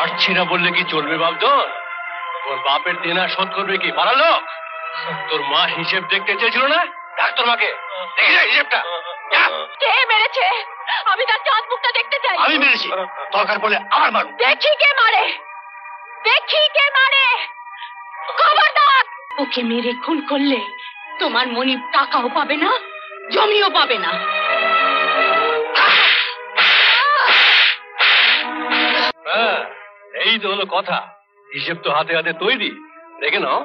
পারছি না বললে কি চলবে বাপধন? তোর বাপের দেনা শোধ করবে কি পাড়ার লোক? তোর মা হিসেব দেখতে চেয়েছিল না? ডাক তোর মাকে, দেখি না হিসেবটা। কে মেরেছে? আমি তার চাঁদ মুখটা দেখতে চাই। আমি মেরেছি, দরকার বলে আমার মারু। দেখি কে মারে, দেখি কে মারে। খবরদার! ওকে মেরে খুন করলে তোমার মনিব টাকাও পাবে না, জমিও পাবে না। হ্যাঁ, এই তো হলো কথা। হিসেব তো হাতে হাতে তৈরি, দেখে নাও।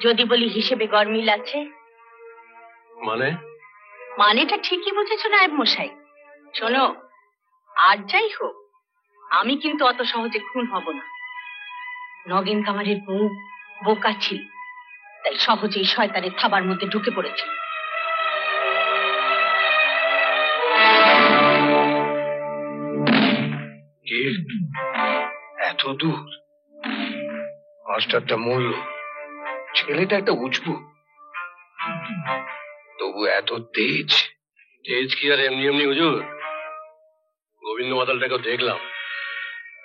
যদি বলি হিসেবে গরমিল আছে, মানেটা ঠিকই বুঝেছো নায়েব মশাই। শোনো, আর যাই হোক, আমি কিন্তু অত সহজে খুন হব না। নগেন কামারের বউ বোকা ছিল, তাই সহজেই শয়তানের থাবার মধ্যে ঢুকে পড়েছে। এত দূর, মাস্টারটা মূল্য, ছেলেটা একটা উজবু, তবু এত তেজ। তেজ কি আর এমনি এমনি হুজুর? গোবিন্দ মাতালটাকেও দেখলাম,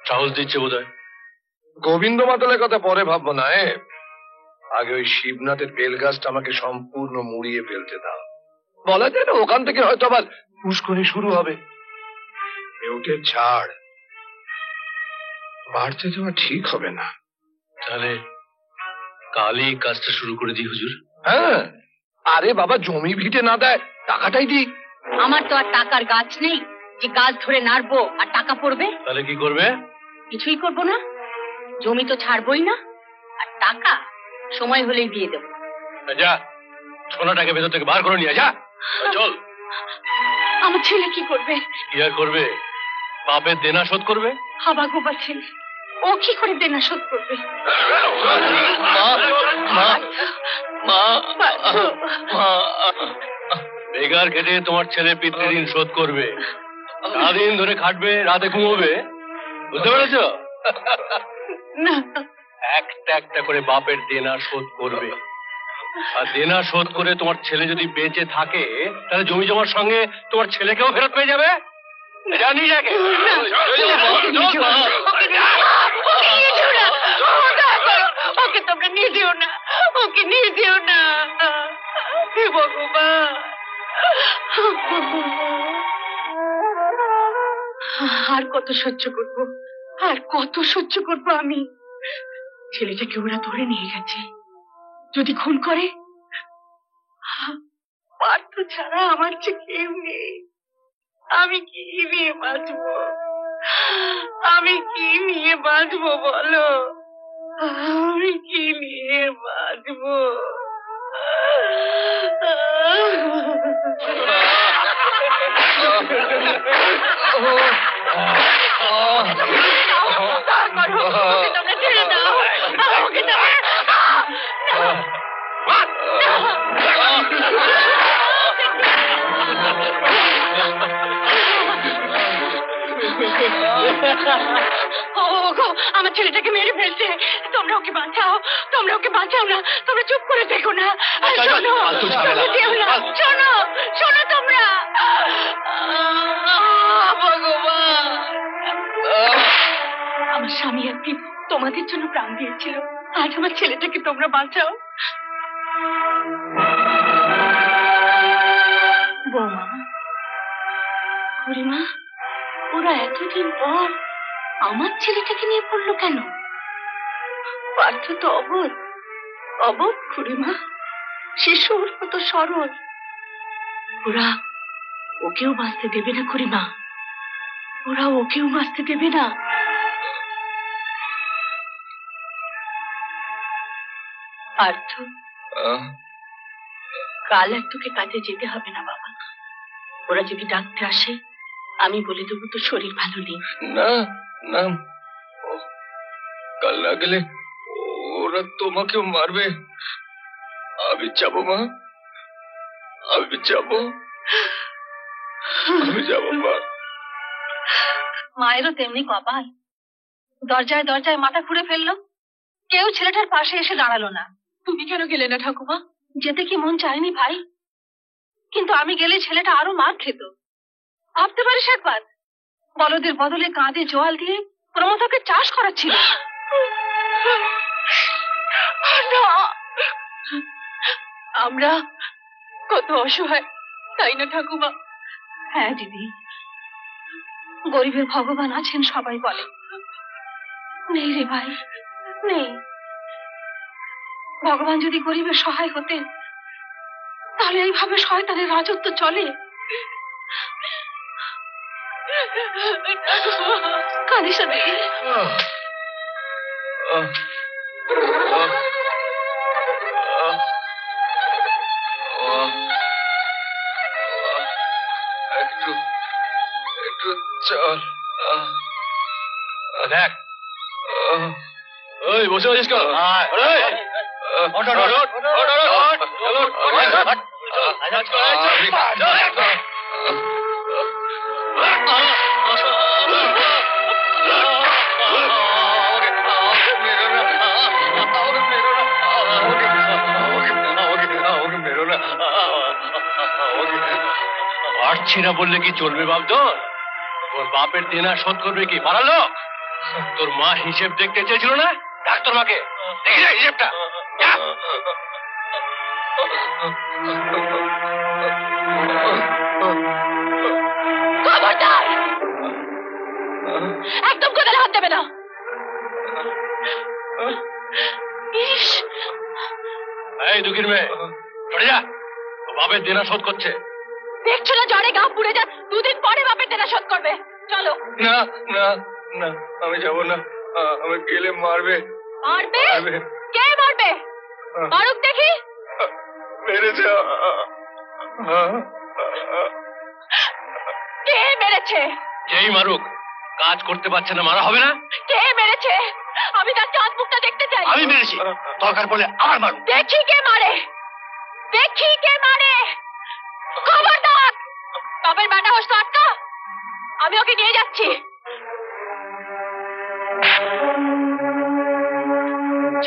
সাহস দিচ্ছে বোধ হয়। গোবিন্দ মাতালের কথা পরে ভাববো না, আগে ওই শিবনাথের বেল গাছটা আমাকে সম্পূর্ণ মুড়িয়ে ফেলতে দাও। বলা যায় না ওখান থেকে হয়তো আবার পুষ্করি শুরু হবে। ওকে ছাড়, বাড়তে যাওয়া ঠিক হবে না। তাহলে কালই কাজটা শুরু করে দিই হুজুর। হ্যাঁ, আরে বাবা, জমি ভিটে না দেয়, টাকাটাই দি। আমার তো আর টাকার গাছ নেই যে গাছ ধরে নাড়বো আর টাকা পড়বে। তাহলে কি করবে? কিছুই করবো না, জমি তো ছাড়বই না, আর টাকা সময় হলেই দিয়ে দেবো। যা, সোনাটাকে ভেতর থেকে বার করে নিয়ে যা। চল। আমার ছেলে কি করবে? কি আর করবে? বাপের দেনা শোধ করবে। হাবা গোবা ছেলে, ও কি করে দেনা শোধ করবে? বেগার খেটে তোমার ছেলে পিতৃঋণ শোধ করবে। সারাদিন ধরে খাটবে, রাতে ঘুমোবে, বুঝতে পেরেছ? না, একটা একটা করে বাপের দেনা শোধ করবে। আর দেনা শোধ করে তোমার ছেলে যদি বেঁচে থাকে, তাহলে জমি জমার সঙ্গে তোমার ছেলেকেও ফেরত পেয়ে যাবে। জানি যাকে ওকে তোমরা নিয়ে যেও না, ওকে নিয়ে যেও না। হে ভগবান, আর কত সহ্য করব, আর কত সহ্য করব আমি? ছেলেটাকে ওরা ধরে নিয়ে গেছে, যদি খুন করে পার্থ ছাড়া আমার যে কেউ নেই। আমি কি নিয়ে বাঁচবো? আমি কি নিয়ে বাঁচবো বলো? আমি কি নিয়ে বাঁচবো? তোমরা ছেড়ে দাও, ওকে আমার ছেলেটাকে মেরে ফেলছে। তোমরা ওকে বাঁচাও, তোমরা ওকে বাঁচাও না, তোমরা চুপ করে দেখো না। শোনো, যেও না, শোনো, শোনো তোমরা। ভগবান, আমার স্বামী একদিন তোমাদের জন্য প্রাণ দিয়েছিল, আজ আমার ছেলেটাকে তোমরা বাঁচাও। বৌমা, খুড়িমা, ওরা এতদিন পর আমার ছেলেটাকে নিয়ে পড়লো কেন? পার্থ তো অবোধ, অবোধ খুড়িমা, শিশুর মতো সরল। ওরা ওকেও বাঁচতে দেবে না খুড়িমা, ওরা ওকেও বাঁচতে দেবে না। পার্থ, কাল আর তোকে কাজে যেতে হবে না বাবা। ওরা যদি ডাকতে আসে, আমি বলে দেবো তো শরীর ভালো নেই। না না, কাল না গেলে ওরা তোমাকেও মারবে। আমি যাবো মা, আমি যাবো, আমি যাবো মা। মায়েরও তেমনি কপাল, দরজায় দরজায় মাথা খুঁড়ে ফেললো, কেউ ছেলেটার পাশে এসে দাঁড়ালো না। তুমি কেন গেলে না ঠাকুমা? যেতে কি মন চায়নি ভাই, কিন্তু আমি গেলে ছেলেটা আরো মার খেত। ভাবতে পারিস একবার, বলদের বদলে কাঁধে জোয়াল দিয়ে প্রমথকে চা চাষ করা ছিল। না, আমরা কত অসহায়, তাই না ঠাকুমা? হ্যাঁ দিদি, গরিবের ভগবান আছেন সবাই বলে। নেই রে ভাই, নেই। ভগবান যদি গরিবের সহায় হতেন তাহলে এইভাবে শয়তানের রাজত্ব চলে? কাঁদিস না দিদি। একটু একটু চল। দেখ, ওই বসে আছিস কেন? পারছি না বললে কি চলবে বাবদন? তোর বাপের দেনা শোধ করবে কি পারা লোক? তোর মা হিসেব দেখতে চেয়েছিল না? ডাক তোর মাকে, দেখি না হিসেবটা। খবরদার, একদম কোদালে হাত দেবে না। ইস, এই দুঃখীর মেয়ে, সরে যা। তোর বাপের দেনা শোধ করছে। দেখছো না জ্বরে গা পুড়ে যা, দুদিন পরে বাপের দেনা শোধ করবে। চলো। না না না, আমি যাব না। আমি গেলে মারবে। মারবে? মারবে। কে মারবে? মারুক দেখি। মেরেছে। কে মেরেছে? যেই মারুক, কাজ করতে পারছে না, মারা হবে না? কে মেরেছে? আমি তার চাঁদ মুখটা দেখতে চাই। আমি মেরেছি, দরকার পড়লে আমার মারুক। দেখি কে মারে, দেখি কে মারে। খবরদার, বাপের বেটা হোস তো আটকা। আমি ওকে নিয়ে যাচ্ছি।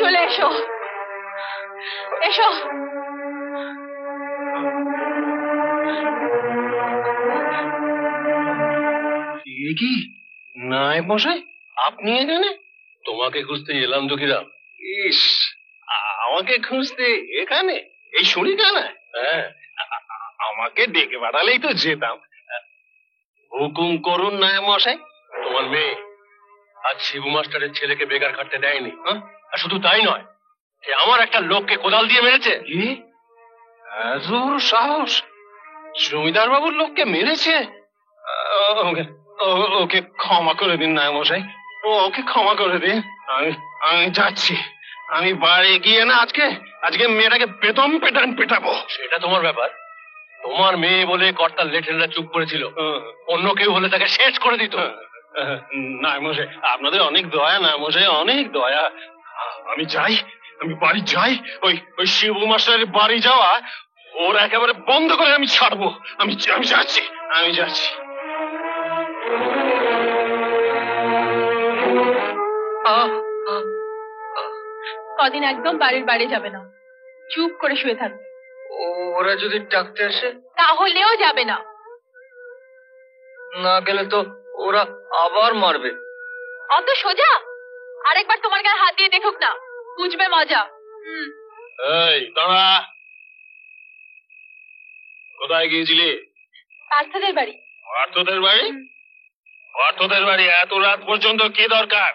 চলে এসো, এসো। কি নাই মশাই, আপনি এখানে? তোমাকে খুঁজতে এলাম দুঃখীরাম। ইস, আমাকে খুঁজতে এখানে? এই শুনি কেনা? হ্যাঁ, আমাকে ডেকে পাঠালেই তো যেতাম। হুকুম করুন না মশাই। তোমার মেয়ে আজ শিবু মাস্টারের ছেলেকে বেকার খাটতে দেয়নি। আর শুধু তাই নয়, সে আমার একটা লোককে কোদাল দিয়ে মেরেছে। এত বড় সাহস! জমিদার বাবুর লোককে মেরেছে? ওকে ক্ষমা করে দিন না মশাই, ওকে ক্ষমা করে দিন। আমি যাচ্ছি। আমি বাড়ি গিয়ে না আজকে মেয়েটাকে বেদম পেটাবো। সেটা তোমার ব্যাপার। তোমার মেয়ে বলে কর্তার লেঠেলরা চুপ করেছিল, অন্য কেউ হলে তাকে শেষ করে দিত। না মশাই, আপনাদের অনেক দয়া। না মশাই, অনেক দয়া। আমি যাই, আমি বাড়ি যাই। ওই শিবু মাস্টারের বাড়ি যাওয়া ওর একেবারে বন্ধ করে আমি ছাড়বো। আমি যাচ্ছি, আমি যাচ্ছি। কদিন একদম বাড়ির বাইরে যাবে না, চুপ করে শুয়ে থাকবে। ওরা যদি ডাকতে আসে? তাহলেও যাবে না। না গেলে তো ওরা আবার মারবে। অত সোজা? আরেকবার তোমার গায়ে হাত দিয়ে দেখুক না, বুঝবে মজা। এই দাঁড়া, কোথায় গিয়েছিলি? পার্থদের বাড়ি। পার্থদের বাড়ি? পার্থদের বাড়ি এত রাত পর্যন্ত কি দরকার?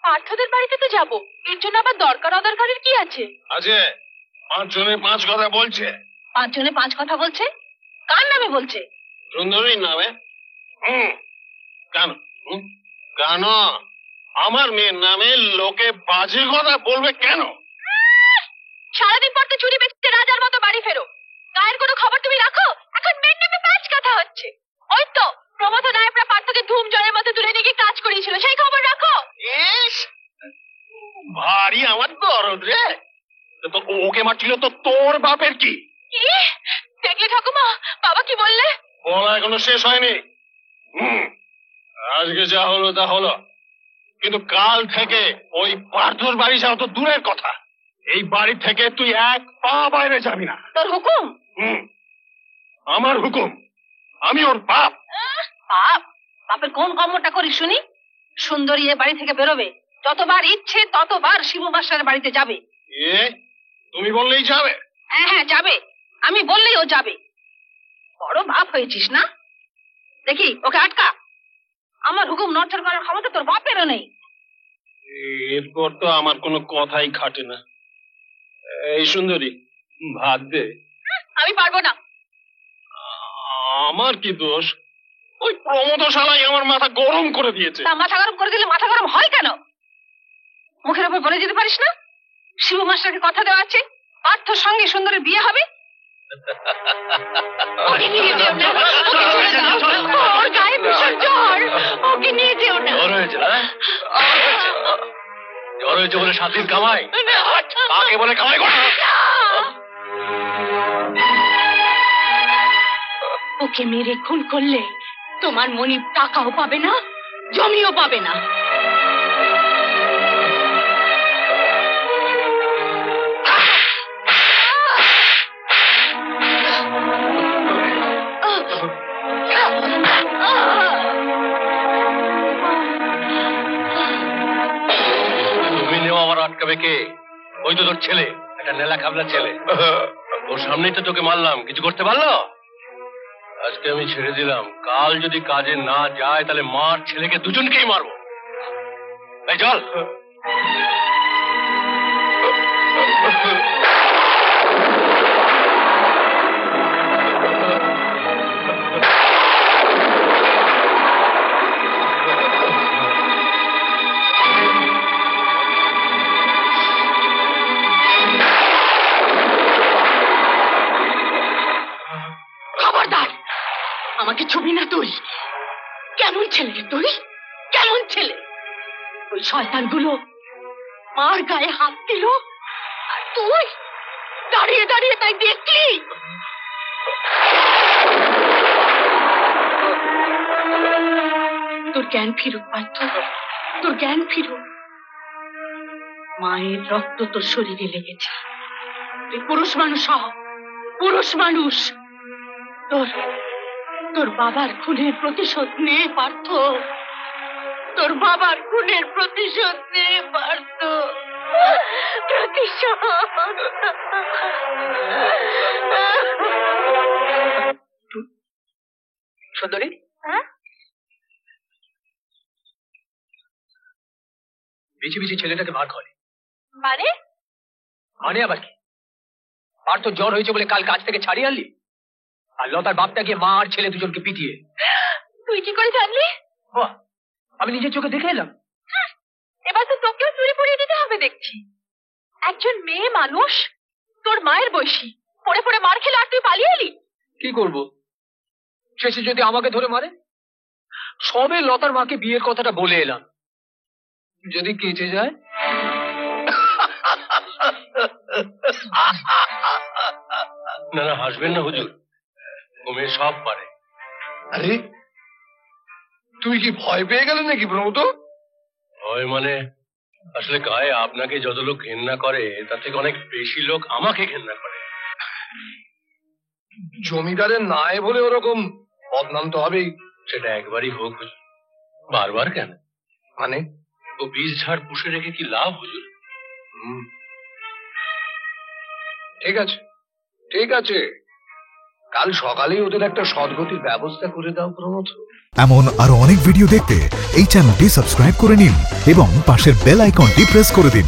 পার্থদের বাড়িতে তো যাবো, এর জন্য আবার দরকার অদরকারের কি আছে? আছে, 5 জনে 5 কথা বলছে। 5 জনে 5 কথা বলছে? কার নামে বলছে? সুন্দরীর নামে। কেন? কেন আমার মেয়ের নামে লোকে বাজে কথা বলবে কেন? সারাদিন পর তো চুরি বেচতে রাজার মতো বাড়ি ফেরো, গায়ের কোনো খবর তুমি রাখো? এখন মেয়ের নামে 5 কথা হচ্ছে। ওই তো প্রমথ নায়করা পার্থকে ধুম জলের মধ্যে তুলে নিয়ে গিয়ে কাজ করিয়েছিল, সেই খবর রাখো। ইস, ভারী আমার দরদ রে। তো ওকে মারছিল তো তোর বাপের কি? দেখলে ঠাকুমা, বাবা কি বললে? বলা এখনো শেষ হয়নি। আজকে যা হলো তা হলো, কিন্তু কাল থেকে ওই পার্থর বাড়ি যাও তো দূরের কথা, এই বাড়ি থেকে তুই 1 পা বাইরে যাবি না। তোর হুকুম? আমার হুকুম। আমি ওর বাপ। বাপ? বাপের কোন কর্মটা করিস শুনি? সুন্দরী এ বাড়ি থেকে বেরোবে, যতবার ইচ্ছে ততবার শিবু মাস্টারের বাড়িতে যাবে। তুমি বললেই যাবে? হ্যাঁ হ্যাঁ যাবে, আমি বললেই ও যাবে। বড় বাপ হয়েছিস না? দেখি ওকে আটকা। আমার হুকুম নড়চড় করার ক্ষমতা তোর বাপেরও নেই। এরপর তো আমার কোনো কথাই খাটে না। এই সুন্দরী, ভাত দে। আমি পারবো না। আমার কি দোষ? ওই প্রমোদ শালাই আমার মাথা গরম করে দিয়েছে। তা মাথা গরম করে দিলে মাথা গরম হয় কেন? মুখের উপর বলে যেতে পারিস না শিবু মাস্টারকে কথা দেওয়া আছে পার্থর সঙ্গে সুন্দরের বিয়ে হবে? ওকে নিয়ে যেও না, ওকে ছেড়ে দাও। ওর গায়ে ভীষণ জ্বর, ওকে নিয়ে যেও না। জ্বর হয়েছে না? জ্বর হয়েছে বলে 7 দিন কামাই? কাকে বলে কামাই করে? ওকে মেরে খুন করলে তোমার মনিব টাকাও পাবে না, জমিও পাবে না। তুমি নেওয়া আবার আটকাবে কে? ওই তো তোর ছেলে, একটা নেলা খাবলা ছেলে। ওর সামনেই তো তোকে মারলাম, কিছু করতে পারলো? আজকে আমি ছেড়ে দিলাম, কাল যদি কাজে না যায় তাহলে মার ছেলেকে দুজনকেই মারবো। এই চল। খবরদার, আমাকে ছবি না তুই। কেমন ছেলে তুই, কেমন ছেলে? ওই শয়তানগুলো মার গায়ে হাত দিল আর তুই দাঁড়িয়ে দাঁড়িয়ে তাই দেখলি? তোর জ্ঞান ফিরুক পার্থ, তোর জ্ঞান ফিরুক। মায়ের রক্ত তোর শরীরে লেগেছে, তুই পুরুষ মানুষ হ, পুরুষ মানুষ। তোর বাবার খুনের প্রতিশোধ নে পার্থ, তোর বাবার খুনের প্রতিশোধ নে পার্থ, প্রতিশোধ। সুন্দরী, বেশি বেশি ছেলেটাকে মার করে মানে? মানে আবার কি? আর তো জ্বর হয়েছে বলে কাল কাজ থেকে ছাড়িয়ে আনলি, আর লতার বাপটা গিয়ে মা আর ছেলে দুজনকে পিটিয়ে। তুই কি করে জানলি? বাহ, আমি নিজের চোখে দেখে এলাম। এবার তো তোকেও চুরি পড়িয়ে দিতে হবে দেখছি। একজন মেয়ে মানুষ তোর মায়ের বয়সী পড়ে পড়ে মার খেলে আর তুই পালিয়ে এলি? কি করব? শেষে যদি আমাকে ধরে মারে? সবে লতার মাকে বিয়ের কথাটা বলে এলাম, যদি কেচে যায়। না না, হাসবেন না হুজুর, ও মেয়ে সব পারে। আরে তুমি কি ভয় পেয়ে গেলে নাকি প্রমোদ? ভয় মানে, আসলে গায়ে আপনাকে যত লোক ঘেন্না করে তার থেকে অনেক বেশি লোক আমাকে ঘেন্না করে। জমিদারের নাই বলে ওরকম বদনাম তো হবেই। সেটা একবারই হোক হুজুর, বারবার কেন? মানে ও বীজ ঝাড় পুষে রেখে কি লাভ হুজুর? ঠিক আছে, ঠিক আছে, কাল সকালেই ওদের একটা সদ্গতির ব্যবস্থা করে দাও প্রমোদ। এমন আরো অনেক ভিডিও দেখতে এই চ্যানেলটি সাবস্ক্রাইব করে নিন এবং পাশের বেল আইকনটি প্রেস করে দিন।